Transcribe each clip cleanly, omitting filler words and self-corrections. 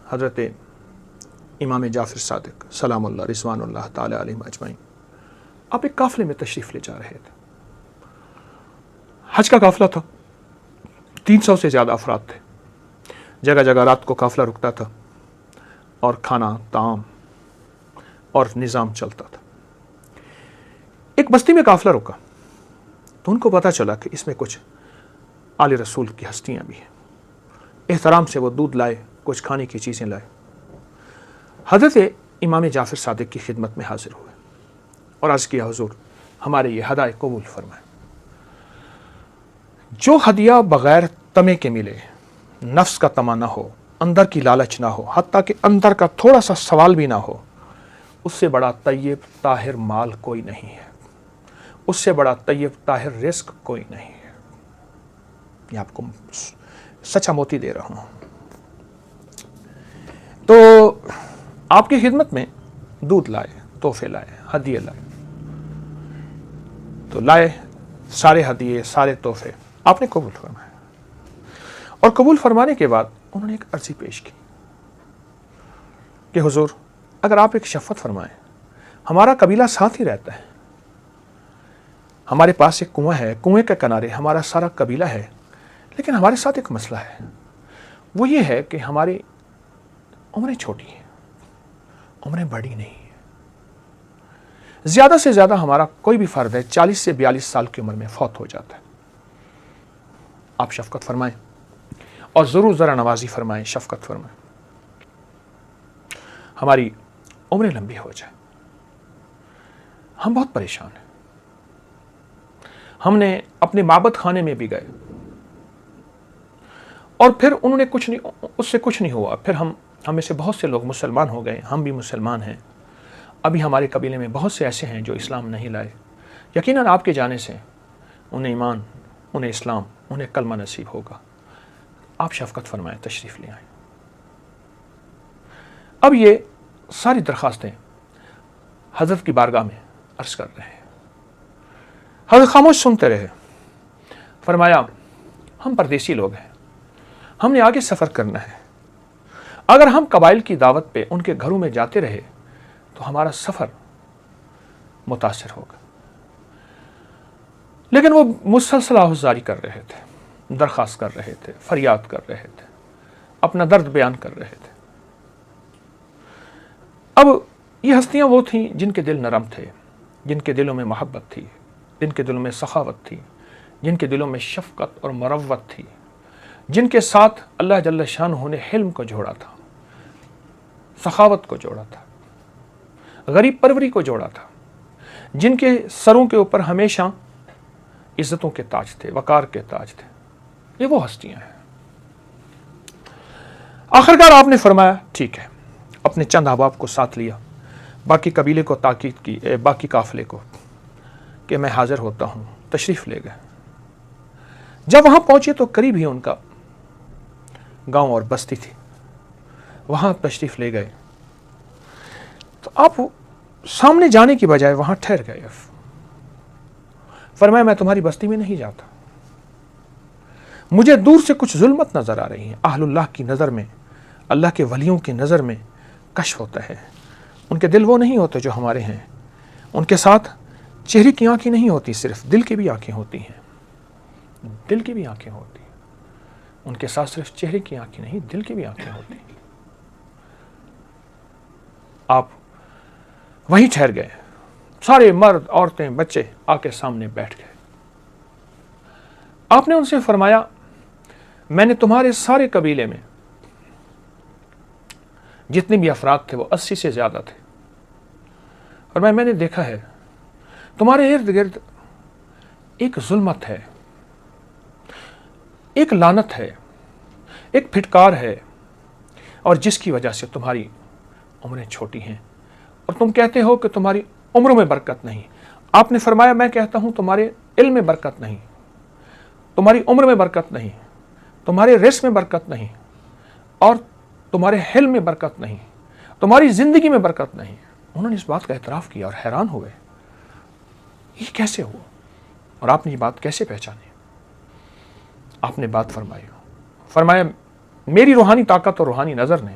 حضرت امام جعفر صادق سلام اللہ رضوان اللہ تعالی علیہم اجمعین آپ ایک قافلے میں تشریف لے جا رہے تھے. حج کا قافلہ تھا, 300 سے زیادہ افراد تھے. جگہ جگہ رات کو قافلہ رکتا تھا اور کھانا طعام اور نظام چلتا تھا. ایک بستی میں قافلہ رکا تو ان کو پتہ چلا کہ اس میں کچھ آل رسول کی ہستیاں بھی ہیں. احترام سے وہ دودھ لائے, کچھ کھانے کی چیزیں لائے. حضرت امام جعفر صادق کی خدمت میں حاضر ہوئے اور عرض کیا, حضور ہمارے یہ ہدایہ قبول فرمائیں. جو ہدیہ بغیر تمے کے ملے, نفس کا تما نہ ہو, اندر کی لالچ نہ ہو, حتیٰ کہ اندر کا تھوڑا سا سوال بھی نہ ہو, اس سے بڑا طیب طاہر مال کوئی نہیں ہے, اس سے بڑا طیب طاہر رزق کوئی نہیں ہے. یہ آپ کو سچا موتی دے رہا ہوں. تو آپ کی خدمت میں دودھ لائے, تحفے لائے, ہدیے لائے. تو لائے سارے ہدیے, سارے تحفے آپ نے قبول فرمائے. اور قبول فرمانے کے بعد انہوں نے ایک عرضی پیش کی کہ حضور اگر آپ ایک شفقت فرمائیں, ہمارا قبیلہ ساتھ ہی رہتا ہے, ہمارے پاس ایک کنواں ہے, کنویں کے کنارے ہمارا سارا قبیلہ ہے, لیکن ہمارے ساتھ ایک مسئلہ ہے. وہ یہ ہے کہ ہماری عمریں چھوٹی ہیں, عمریں بڑی نہیں ہیں. زیادہ سے زیادہ ہمارا کوئی بھی فرد ہے 40 سے 42 سال کی عمر میں فوت ہو جاتا ہے. آپ شفقت فرمائیں اور ضرور ذرا نوازی فرمائیں, شفقت فرمائیں, ہماری عمریں لمبی ہو جائیں. ہم بہت پریشان ہیں. ہم نے اپنے معبد خانے میں بھی گئے اور پھر انہوں نے اس سے کچھ نہیں ہوا. پھر ہم میں سے بہت سے لوگ مسلمان ہو گئے, ہم بھی مسلمان ہیں. ابھی ہمارے قبیلے میں بہت سے ایسے ہیں جو اسلام نہیں لائے. یقیناً آپ کے جانے سے انہیں ایمان, انہیں اسلام, انہیں کلمہ نصیب ہوگا. آپ شفقت فرمائیں, تشریف لے آئیں. اب یہ ساری درخواستیں حضرت کی بارگاہ میں عرض کر رہے ہیں. حضرت خاموش سنتے رہے. فرمایا ہم پردیسی لوگ ہیں, ہم نے آگے سفر کرنا ہے. اگر ہم قبائل کی دعوت پہ ان کے گھروں میں جاتے رہے تو ہمارا سفر متاثر ہوگا. لیکن وہ مسلسل آہوزاری کر رہے تھے, درخواست کر رہے تھے, فریاد کر رہے تھے, اپنا درد بیان کر رہے تھے. اب یہ ہستیاں وہ تھیں جن کے دل نرم تھے, جن کے دلوں میں محبت تھی, جن کے دلوں میں سخاوت تھی, جن کے دلوں میں شفقت اور مروت تھی, جن کے ساتھ اللہ جل شانہ نے حلم کو جوڑا تھا, سخاوت کو جوڑا تھا, غریب پروری کو جوڑا تھا, جن کے سروں کے اوپر ہمیشہ عزتوں کے تاج تھے, وقار کے تاج تھے. یہ وہ ہستیاں ہیں. آخرکار آپ نے فرمایا ٹھیک ہے. اپنے چند احباب کو ساتھ لیا, باقی قبیلے کو تاکید کی, باقی قافلے کو کہ میں حاضر ہوتا ہوں. تشریف لے گئے. جب وہاں پہنچے تو قریب ہی ان کا گاؤں اور بستی تھی. وہاں تشریف لے گئے تو آپ سامنے جانے کی بجائے وہاں ٹھہر گئے. فرمایا میں تمہاری بستی میں نہیں جاتا. مجھے دور سے کچھ ظلمت نظر آ رہی ہیں. اہل اللہ کی نظر میں, اللہ کے ولیوں کی نظر میں کشف ہوتا ہے. ان کے دل وہ نہیں ہوتے جو ہمارے ہیں. ان کے ساتھ چہرے کی آنکھیں نہیں ہوتی, صرف دل کی بھی آنکھیں ہوتی ہیں. دل کی بھی آنکھیں ہوتی ہیں. ان کے ساتھ صرف چہرے کی آنکھیں نہیں, دل کی بھی آنکھیں ہوتی ہیں. آپ وہیں ٹھہر گئے. سارے مرد, عورتیں, بچے آ کے سامنے بیٹھ گئے. آپ نے ان سے فرمایا میں نے تمہارے سارے قبیلے میں جتنے بھی افراد تھے وہ 80 سے زیادہ تھے, اور میں نے دیکھا ہے تمہارے ارد گرد ایک ظلمت ہے, ایک لعنت ہے, ایک پھٹکار ہے, اور جس کی وجہ سے تمہاری عمریں چھوٹی ہیں اور تم کہتے ہو کہ تمہاری عمروں میں برکت نہیں. آپ نے فرمایا میں کہتا ہوں تمہارے علم میں برکت نہیں, تمہاری عمر میں برکت نہیں, تمہارے رزق میں برکت نہیں, اور تمہارے حلم میں برکت نہیں, تمہاری زندگی میں برکت نہیں. انہوں نے اس بات کا اعتراف کیا اور حیران ہوئے یہ کیسے ہوا اور آپ نے یہ بات کیسے پہچانی. آپ نے بات فرمائی, فرمایا میری روحانی طاقت اور روحانی نظر نے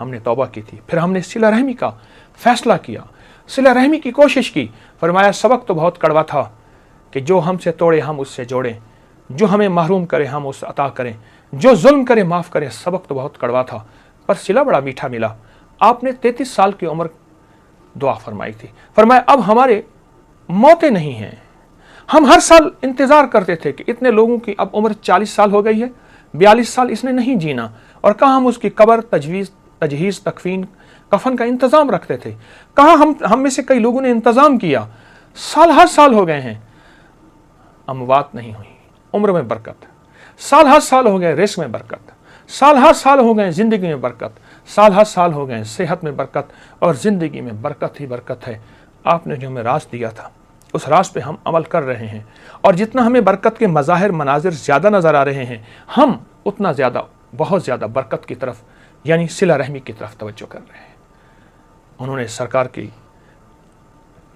ہم نے توبہ کی تھی، پھر ہم نے صلہ رحمی کا فیصلہ کیا، صلہ رحمی کی کوشش کی۔ فرمایا سبق تو بہت کڑوا تھا کہ جو ہم سے توڑے ہم اس سے جوڑیں، جو ہمیں محروم کرے ہم اس عطا کریں، جو ظلم کرے معاف کریں۔ سبق تو بہت کڑوا تھا پر صلہ بڑا میٹھا ملا۔ آپ نے 33 سال کی عمر دعا فرمائی تھی۔ فرمایا اب ہمارے موتیں نہیں ہیں، ہم ہر سال انتظار کرتے تھے کہ اتنے لوگوں کی اب عمر 40 سال ہو گئی ہے، 42 سال اس نے نہیں جینا، اور کہاں ہم اس کی قبر، تجہیز، تکفین، کفن کا انتظام رکھتے تھے، کہاں ہم میں سے کئی لوگوں نے انتظام کیا۔ سال ہر سال ہو گئے ہیں، اموات نہیں ہوئی، عمر میں برکت، سال ہر سال ہو گئے رزق میں برکت، سال ہر سال ہو گئے زندگی میں برکت، سال ہر سال ہو گئے صحت میں برکت، اور زندگی میں برکت ہی برکت ہے۔ آپ نے جو ہمیں راز دیا تھا اس راز پہ ہم عمل کر رہے ہیں، اور جتنا ہمیں برکت کے مظاہر، مناظر زیادہ نظر آ رہے ہیں، ہم اتنا زیادہ، بہت زیادہ برکت کی طرف یعنی صلہ رحمی کی طرف توجہ کر رہے ہیں۔ انہوں نے سرکار کی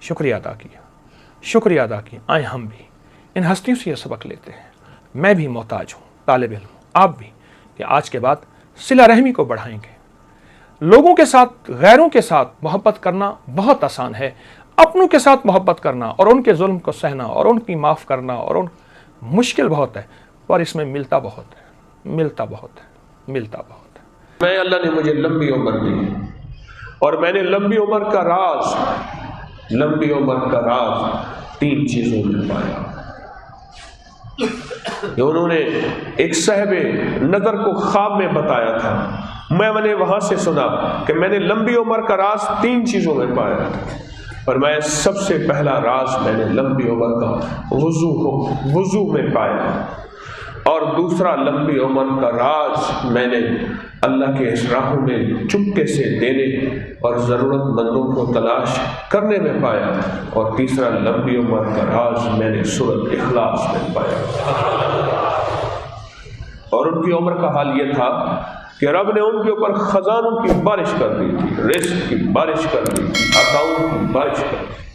شکریہ ادا کیا۔ آئیں ہم بھی ان ہستیوں سے یہ سبق لیتے ہیں۔ میں بھی محتاج ہوں، طالب علم ہوں، آپ بھی، کہ آج کے بعد صلہ رحمی کو بڑھائیں گے۔ لوگوں کے ساتھ، غیروں کے ساتھ محبت کرنا بہت آسان ہے، اپنوں کے ساتھ محبت کرنا اور ان کے ظلم کو سہنا اور ان کی معاف کرنا اور مشکل بہت ہے، پر اس میں ملتا بہت ہے۔ میں اللہ نے مجھے لمبی عمر دی، اور میں نے لمبی عمر کا راز 3 چیزوں میں پایا کہ انہوں نے ایک صاحب نظر کو خواب میں بتایا تھا، میں نے وہاں سے سنا کہ میں نے لمبی عمر کا راز 3 چیزوں میں پایا، اور میں سب سے پہلا راز میں نے لمبی عمر کا وضو میں پایا، اور دوسرا لمبی عمر کا راز میں نے اللہ کے اس راہوں میں چپکے سے دینے اور ضرورت مندوں کو تلاش کرنے میں پایا، اور تیسرا لمبی عمر کا راز میں نے سورۃ اخلاص میں پایا۔ اور ان کی عمر کا حال یہ تھا کہ رب نے ان کے اوپر خزانوں کی بارش کر دی تھی، رزق کی بارش کر دی تھی، عطاؤں کی بارش کر دی تھی۔